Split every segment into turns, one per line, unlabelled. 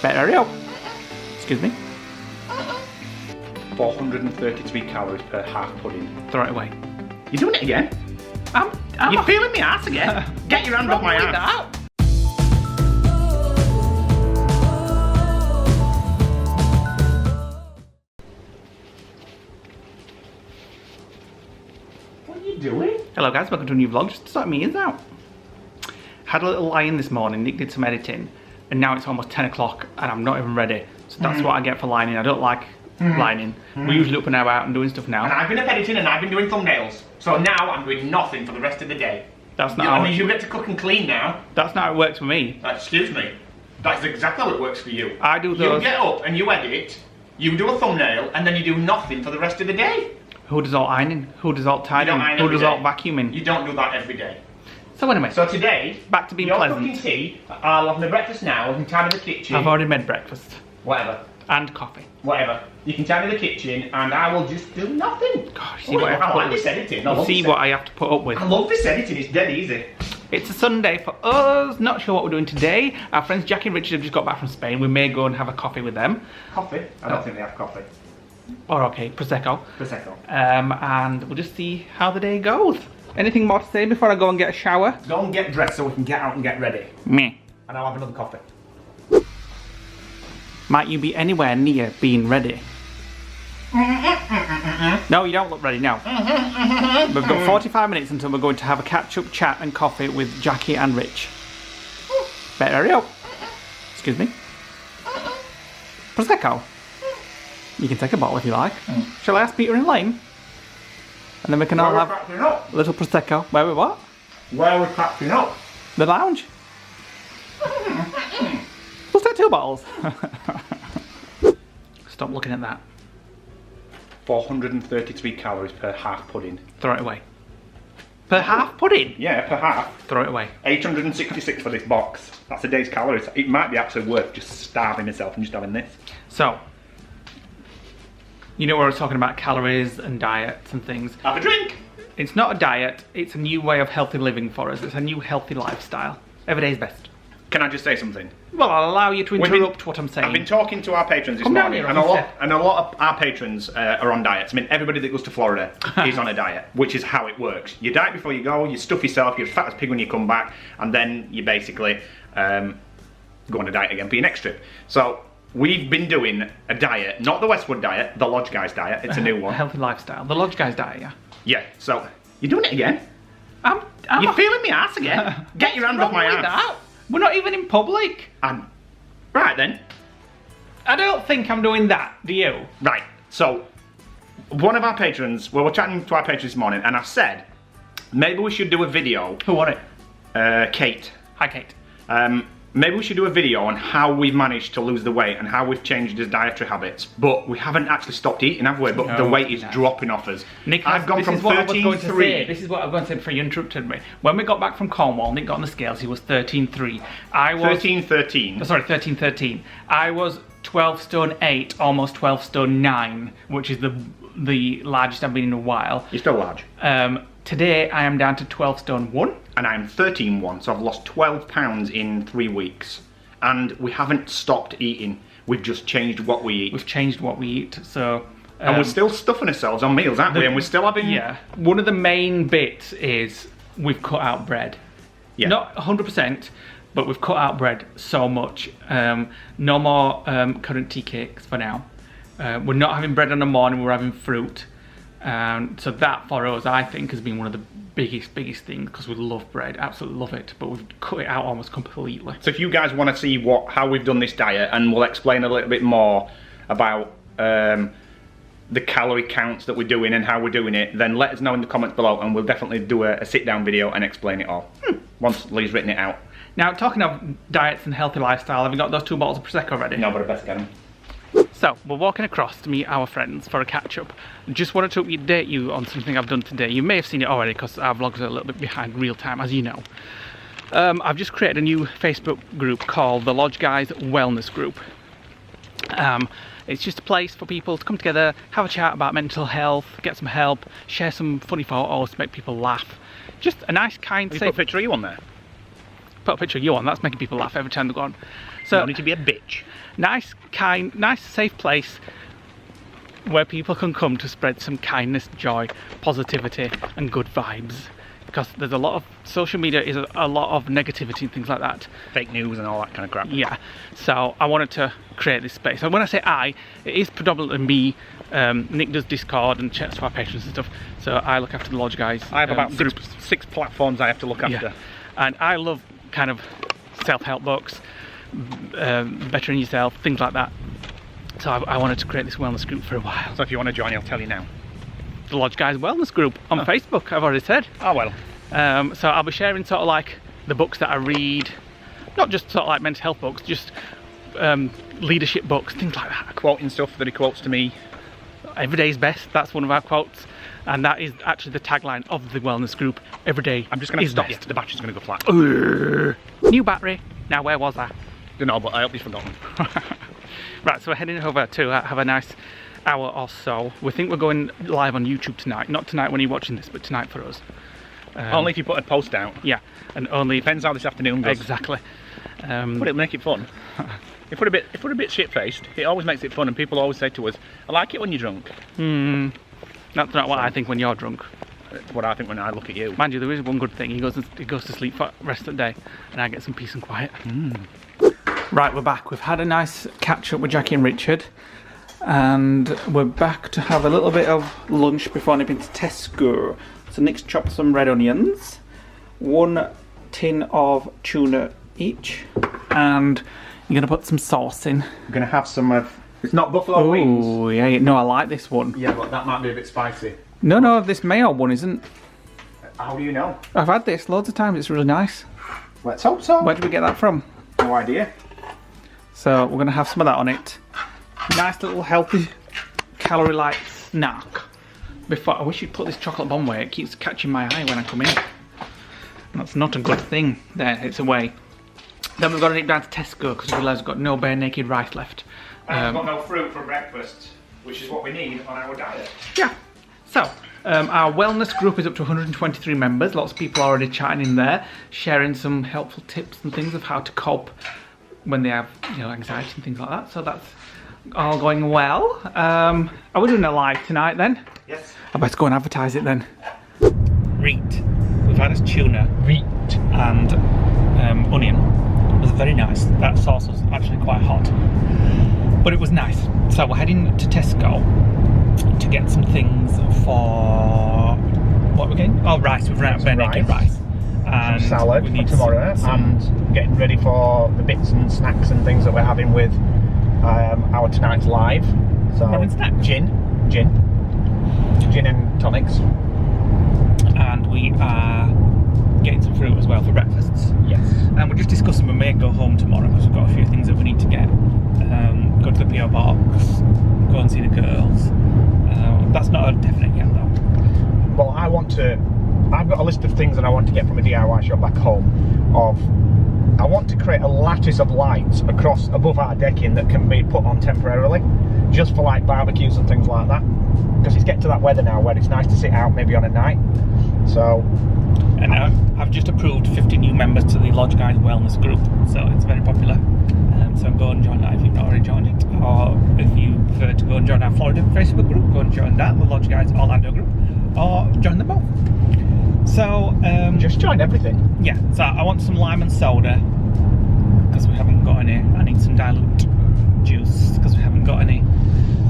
Better hurry up. Excuse me.
433 calories per half pudding.
Throw it away.
You're doing it again? You're feeling me ass again? Get your hand off my ass. What are you doing?
Hello guys, welcome to a new vlog. Just to sort me ears out. Had a little lie-in this morning, Nick did some editing, and now it's almost 10 o'clock and I'm not even ready. So that's what I get for lying in. I don't like lying in. We usually up and out and doing stuff now.
And I've been up editing and I've been doing thumbnails. So now I'm doing nothing for the rest of the day.
That's not how
you get to cook and clean now.
That's not how it works for me.
Excuse me. That's exactly how it works for you.
I do those.
You get up and you edit, you do a thumbnail, and then you do nothing for the rest of the day.
Who does all ironing? Who does all tidying? Who does all vacuuming?
You don't do that every day.
So anyway.
So today,
back to being
you're
pleasant.
cooking tea, I'll have my breakfast now, I can tidy the kitchen.
I've already made breakfast.
Whatever.
And coffee.
Whatever. You can tidy the kitchen and I will just do nothing.
Gosh, see what
I like this editing.
I have to put up with.
I love this editing, it's dead easy.
It's a Sunday for us, not sure what we're doing today. Our friends Jackie and Richard have just got back from Spain. We may go and have a coffee with them.
Coffee? I don't think they have coffee.
Or okay, Prosecco.
Prosecco.
And we'll just see how the day goes. Anything more to say before I go and get a shower?
Go and get dressed so we can get out and get ready.
Me.
And I'll have another coffee.
Might you be anywhere near being ready? No, you don't look ready now. We've got 45 minutes until we're going to have a catch-up chat and coffee with Jackie and Rich. Better hurry up. Excuse me. Prosecco. You can take a bottle if you like. Shall I ask Peter and Lane? And then we can all have a little Prosecco. Where we what?
Where are we catching up?
The lounge. We'll take 2 bottles. Stop looking at that.
433 calories per half pudding.
Throw it away. Per half pudding?
Yeah, per half.
Throw it away.
866 for this box. That's a day's calories. It might be actually worth just starving myself and just having this.
So, you know where I was talking about calories and diets and things.
Have a drink!
It's not a diet, it's a new way of healthy living for us. It's a new healthy lifestyle. Every day's best.
Can I just say something?
Well, I'll allow you to interrupt what I'm saying.
I've been talking to our patrons this morning, and a lot of our patrons are on diets. I mean, everybody that goes to Florida is on a diet, which is how it works. You diet before you go, you stuff yourself, you're as fat as a pig when you come back, and then you basically go on a diet again for your next trip. So, we've been doing a diet, not the Westwood diet, the Lodge Guys diet. It's a new one.
A healthy lifestyle. The Lodge Guys diet, yeah.
Yeah, so, you're doing it again? You're feeling me ass again? Get your hand off my ass.
We're not even in public.
Right then.
I don't think I'm doing that, do you?
Right, so, one of our patrons, well, we're chatting to our patrons this morning, and I said, maybe we should do a video.
Who won it?
Kate.
Hi, Kate.
Maybe we should do a video on how we've managed to lose the weight and how we've changed his dietary habits, but we haven't actually stopped eating, have we? But
no,
the weight is dropping off us.
Nick,
I've gone from 13.3.
This is what I was going to say before you interrupted me. When we got back from Cornwall, Nick got on the scales, he was 13.3. I was
13.13.
Sorry, 13.13. I was 12 stone 8, almost 12 stone 9, which is the largest I've been in a while.
You're still large.
Today I am down to 12 stone 1.
And I'm 13.1, so I've lost 12 pounds in 3 weeks. And we haven't stopped eating. We've just changed what we eat.
We've changed what we eat, so...
and we're still stuffing ourselves on meals, aren't we? And we're still having...
Yeah. One of the main bits is we've cut out bread. Yeah. Not 100%, but we've cut out bread so much. No more currant tea cakes for now. We're not having bread in the morning, we're having fruit. So that for us, I think, has been one of the biggest things, because we love bread, absolutely love it, but we've cut it out almost completely.
So if you guys want to see how we've done this diet, and we'll explain a little bit more about the calorie counts that we're doing and how we're doing it, then let us know in the comments below, and we'll definitely do a sit down video and explain it all once Lee's written it out. Now, talking of diets and healthy lifestyle, have you got those 2 bottles of Prosecco ready? No, but I best get them.
So, we're walking across to meet our friends for a catch-up. Just wanted to update you on something I've done today. You may have seen it already, because our vlogs are a little bit behind real time, as you know. I've just created a new Facebook group called the Lodge Guys Wellness Group. It's just a place for people to come together, have a chat about mental health, get some help, share some funny photos to make people laugh. Just a nice, kind, safe...
Put a picture of you on there?
Put a picture of you on, that's making people laugh every time they go on. So,
you don't need to be a bitch.
nice, kind, nice, safe place where people can come to spread some kindness, joy, positivity, and good vibes. Because there's a lot of social media is a lot of negativity and things like that.
Fake news and all that kind of crap.
Yeah. So I wanted to create this space. And when I say I, it is predominantly me. Nick does Discord and chats to our patrons and stuff. So I look after the Lodge Guys.
I have about six platforms I have to look after.
Yeah. And I love kind of self-help books, bettering yourself, things like that. So I wanted to create this wellness group for a while.
So if you want to join, I'll tell you now.
The Lodge Guys Wellness Group on Facebook, I've already said.
Oh well.
So I'll be sharing sort of like the books that I read, not just sort of like mental health books, just leadership books, things like that.
Quoting stuff that he quotes to me.
Every day is best, that's one of our quotes. And that is actually the tagline of the wellness group. Every day
I'm just going to stop you.
Best.
The battery's going to go flat.
New battery. Now where was I?
Don't know, but I hope you've forgotten.
Right, so we're heading over to have a nice hour or so. We think we're going live on YouTube tonight. Not tonight when you're watching this, but tonight for us.
Only if you put a post out.
Yeah, and only
depends how this afternoon goes.
Exactly.
But it'll make it fun. If we're a bit shit-faced, it always makes it fun, and people always say to us, "I like it when you're drunk."
That's not what I think when you're drunk.
It's what I think when I look at you.
Mind you, there is one good thing. He goes to sleep for the rest of the day, and I get some peace and quiet. Right, we're back. We've had a nice catch up with Jackie and Richard, and we're back to have a little bit of lunch before nipping to Tesco. So Nick's chopped some red onions, 1 tin of tuna each, and you're gonna put some sauce in.
We're gonna have some of. It's not buffalo wings.
Oh yeah, no, I like this one.
Yeah, but that might be a bit spicy.
No, this mayo one isn't.
How do you know?
I've had this loads of times. It's really nice.
Let's hope so.
Where did we get that from?
No idea.
So we're gonna have some of that on it. Nice little healthy, calorie light snack. Before I wish you'd put this chocolate bomb away. It keeps catching my eye when I come in. That's not a good thing. There, it's away. Then we've got to nip down to Tesco because we realised we've got no bare naked rice left.
I've got no fruit for breakfast, which is what we need on our diet.
Yeah. So our wellness group is up to 123 members. Lots of people already chatting in there, sharing some helpful tips and things of how to cope when they have, anxiety and things like that. So that's all going well. Are we doing a live tonight then?
Yes.
I better go and advertise it then. Reet. We've had us tuna.
Reet.
And onion. It was very nice. That sauce was actually quite hot. But it was nice. So we're heading to Tesco to get some things for... What we're getting? Oh, rice. We've run out of bare naked rice.
And salad for tomorrow, and getting ready for the bits and snacks and things that we're having with our tonight's live. So gin and tonics,
and we are getting some fruit as well for breakfasts.
Yes.
And we're just discussing we may go home tomorrow because we've got a few things that we need to get. Go to the PO box, go and see the girls. That's not a definite yet though.
Well, I've got a list of things that I want to get from a DIY shop back home. I want to create a lattice of lights above our decking that can be put on temporarily, just for like barbecues and things like that. Because it's getting to that weather now where it's nice to sit out maybe on a night. So.
And I've just approved 50 new members to the Lodge Guys Wellness Group, so it's very popular. So go and join that if you've not already joined it, or if you prefer to go and join our Florida Facebook group, go and join that, the Lodge Guys Orlando group, or join them both. So
just join everything.
Yeah. So I want some lime and soda because we haven't got any. I need some dilute juice because we haven't got any.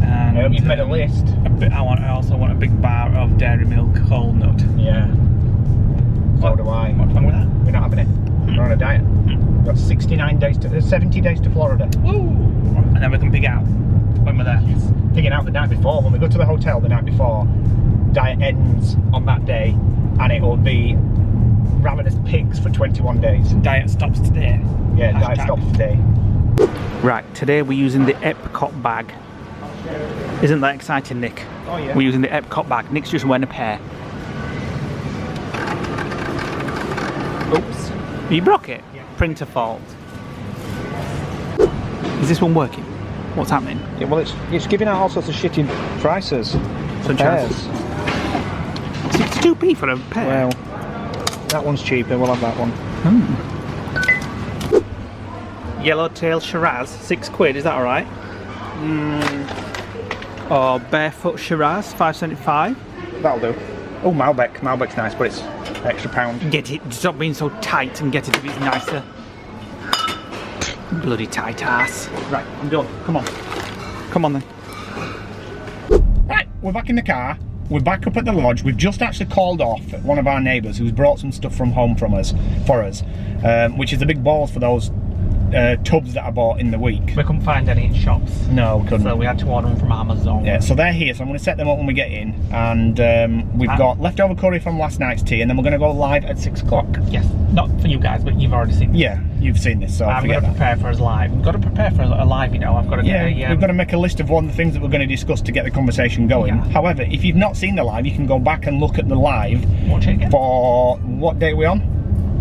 And
I hope you've made a list.
I also want a big bar of dairy milk whole nut.
Yeah. So do I.
What's wrong with that?
We're not having it. We're on a diet. We've got 70 days to Florida.
Ooh. And then we can pig out when we're there.
Yes. Pigging out the night before. When we go to the hotel the night before, diet ends on that day, and it will be ravenous pigs for 21 days.
Diet stops today.
Yeah, diet stops today.
Right, today we're using the Epcot bag. Isn't that exciting, Nick?
Oh yeah.
We're using the Epcot bag. Nick's just wearing a pair. Oops. You broke it?
Yeah.
Printer fault. Is this one working? What's happening?
Yeah, well, it's giving out all sorts of shitty prices.
Some pairs. 62p for a pair?
Well, that one's cheaper. We'll have that one.
Yellowtail Shiraz, £6, is that alright? Or Barefoot Shiraz, £5.75.
That'll do. Oh, Malbec. Malbec's nice, but it's extra pound.
Get it. Stop being so tight and get it if it's nicer. Bloody tight ass.
Right, I'm done. Come on.
Come on then.
Right, we're back in the car. We're back up at the lodge. We've just actually called off one of our neighbours who's brought some stuff from home for us, which is a big balls for those tubs that I bought in the week.
We couldn't find any in shops.
No, we couldn't.
So we had to order them from Amazon.
Yeah, so they're here, so I'm going to set them up when we get in. And we've got leftover curry from last night's tea, and then we're going to go live at 6 o'clock.
Yes, not for you guys, but you've already seen this.
Yeah, you've seen this, so
I'm going to prepare for us live. We've got to prepare for a live, you know. I've got to get
we've got to make a list of one of the things that we're going to discuss to get the conversation going. Yeah. However, if you've not seen the live, you can go back and look at the live.
Watch it again.
For what day are we on?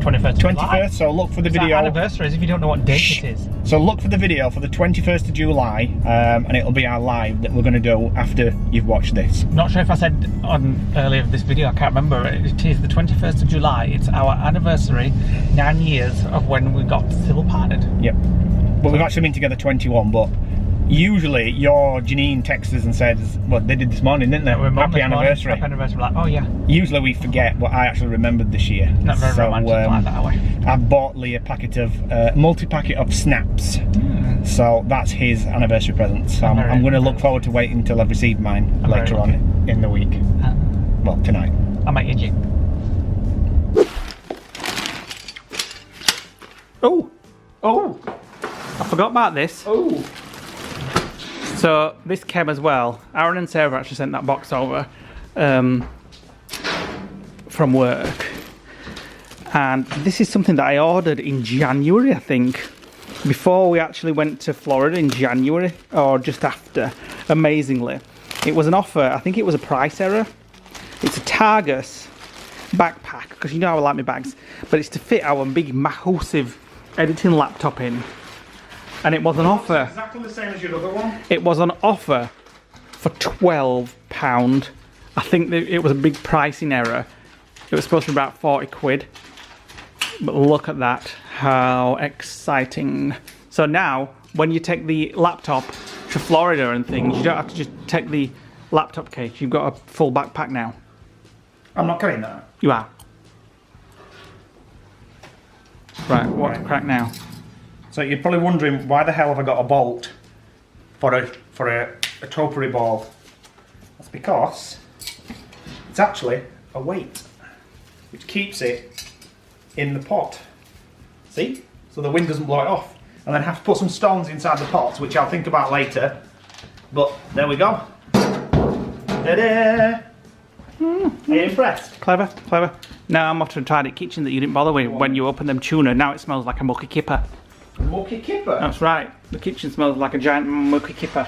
21st, so look for the video.
Our anniversary is if you don't know what date it is.
So look for the video for the 21st of July, and it'll be our live that we're going to do after you've watched this.
Not sure if I said on earlier this video, I can't remember. It is the 21st of July. It's our anniversary, 9 years of when we got civil partnered.
Yep. Well, we've actually been together 21, but usually your Janine texts us and says, well, they did this morning, didn't they? Happy anniversary.
Happy anniversary. Like, oh yeah.
Usually we forget what I actually remembered this year.
Not very romantic like that way.
I bought Lee a packet of, multi-packet of snaps. So that's his anniversary present. So I'm going to look forward to waiting until I've received mine later on in the week. Well, tonight.
I might eat you.
Oh! Oh!
I forgot about this.
Oh!
So this came as well. Aaron and Sarah actually sent that box over from work. And this is something that I ordered in January, I think. Before we actually went to Florida in January, or just after, amazingly. It was an offer, I think it was a price error. It's a Targus backpack, because you know how I like my bags. But it's to fit our big, massive editing laptop in. And it was an offer.
Exactly the same as your other one.
It was an offer for £12. I think that it was a big pricing error. It was supposed to be about 40 quid. But look at that. How exciting. So now, when you take the laptop to Florida and things, you don't have to just take the laptop case. You've got a full backpack now.
I'm not carrying that.
You are. Right, what's the crack now?
So you're probably wondering, why the hell have I got a bolt for a topiary ball? That's because it's actually a weight which keeps it in the pot. See? So the wind doesn't blow it off. And then I have to put some stones inside the pot, which I'll think about later. But there we go. Ta-da! Are you impressed?
Clever, clever. Now I'm off to try the kitchen that you didn't bother with when you opened them tuna. Now it smells like a mucky kipper.
Mucky kipper?
That's right. The kitchen smells like a giant mucky kipper.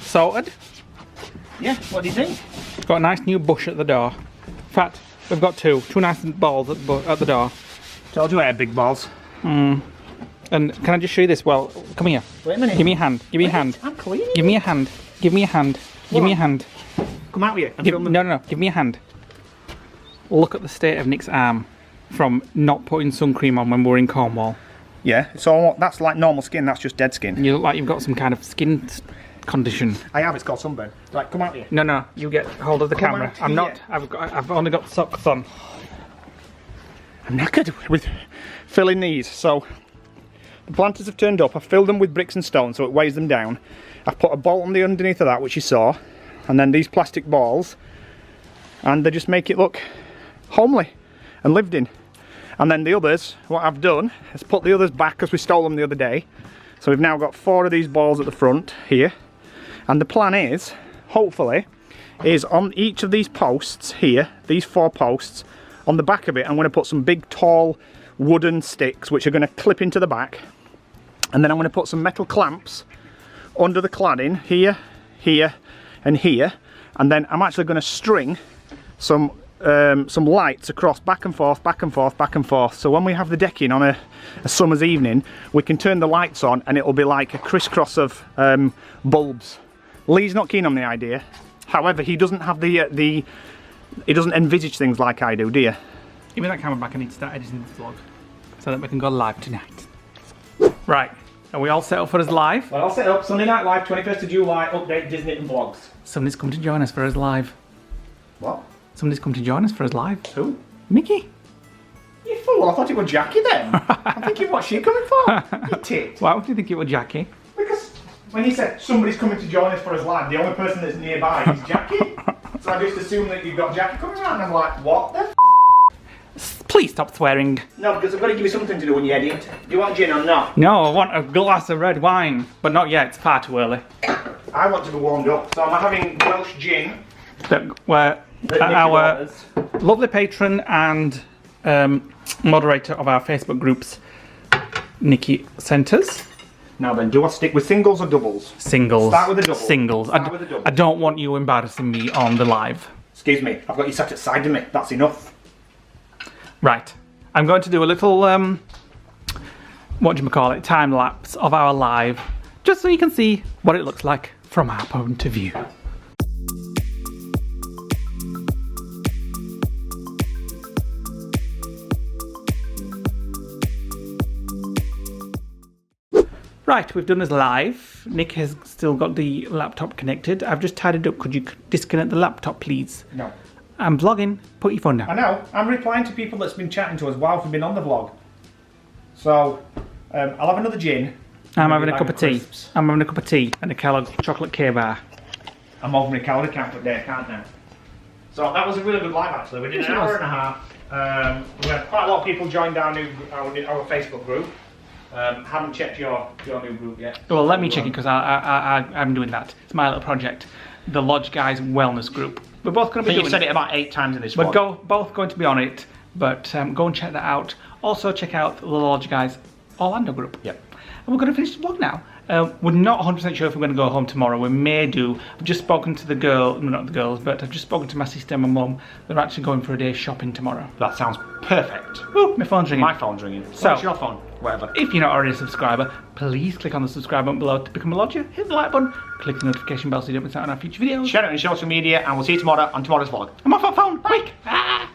Sorted?
Yeah, what do you think?
It's got a nice new bush at the door. In fact, we've got two nice balls at the door.
Told you I had big balls.
And can I just show you this? Well, come here.
Wait a minute.
Give me a hand. Give me a hand.
I'm cleaning.
Give me a hand. Give me a hand. Give me a hand.
Come out with you.
No. Give me a hand. Look at the state of Nick's arm from not putting sun cream on when we were in Cornwall.
Yeah, so that's like normal skin, that's just dead skin.
You look like you've got some kind of skin condition.
I have, it's called sunburn. Right, come out here.
No, you get hold of the camera. I'm not, I've only got socks on.
I'm knackered with filling these. So, the planters have turned up, I've filled them with bricks and stone so it weighs them down. I've put a bolt on the underneath of that, which you saw, and then these plastic balls, and they just make it look homely and lived in. And then the others, what I've done is put the others back because we stole them the other day. So we've now got 4 of these balls at the front here. And the plan is, hopefully, is on each of these posts here, these 4 posts, on the back of it I'm going to put some big tall wooden sticks which are going to clip into the back. And then I'm going to put some metal clamps under the cladding here, here and here. And then I'm actually going to string some lights across back and forth, back and forth, back and forth. So when we have the decking on a summer's evening, we can turn the lights on and it'll be like a crisscross of bulbs. Lee's not keen on the idea. However, he doesn't have he doesn't envisage things like I do you?
Give me that camera back, I need to start editing the vlog. so that we can go live tonight. Right, are we all set up for us live?
Well, I'll set up Sunday Night Live, 21st of July, update Disney and vlogs.
Somebody's come to join us for us live.
What?
Somebody's come to join us for us live.
Who?
Mickey.
You fool, I thought it was Jackie then. I'm thinking, what's she coming for? You tit.
Why would you think it was Jackie?
Because when he said somebody's coming to join us for us live, the only person that's nearby is Jackie. So I just assumed that you've got Jackie coming around, and I'm like, what the f***?
Please stop swearing.
No, because I've got to give you something to do when you edit. Do you want gin or not?
No, I want a glass of red wine. But not yet, it's far too early.
I want to be warmed up, so I'm having Welsh gin.
Where our lovely patron and moderator of our Facebook groups, Nikki, sent us.
Now then, do I stick with singles or doubles?
Singles.
Start with a double.
Singles.
Start with a double.
I don't want you embarrassing me on the live.
Excuse me, I've got you sat at side of me. That's enough.
Right. I'm going to do a little, time lapse of our live, just so you can see what it looks like from our point of view. Right, we've done this live. Nick has still got the laptop connected. I've just tied it up. Could you disconnect the laptop, please?
No.
I'm vlogging. Put your phone down.
I know. I'm replying to people that's been chatting to us while we've been on the vlog. So, I'll have another gin.
I'm having a cup of tea. I'm having a cup of tea and a Kellogg's chocolate K-bar.
I'm over my calorie count per day, I can't now. So that was a really good live actually. We did an hour and a half. We had quite a lot of people joined our Facebook group. Haven't checked your new group yet.
Well, let me check it because I'm doing that. It's my little project. The Lodge Guys Wellness Group. We're both going to be doing it.
You've said it about 8 times in this
We're
vlog.
both going to be on it, but go and check that out. Also check out the Lodge Guys Orlando group.
Yep.
And we're going to finish the vlog now. We're not 100% sure if we're going to go home tomorrow. We may do. I've just spoken to the girl, well, not the girls, but I've just spoken to my sister and my mum. They're actually going for a day shopping tomorrow.
That sounds perfect.
Oh, my phone's ringing.
My phone's ringing.
So,
it's your phone. Whatever.
If you're not already a subscriber, please click on the subscribe button below to become a lodger. Hit the like button, click the notification bell so you don't miss out on our future videos.
Share it on social media, and we'll see you tomorrow on tomorrow's vlog.
I'm off my phone, quick! Ah!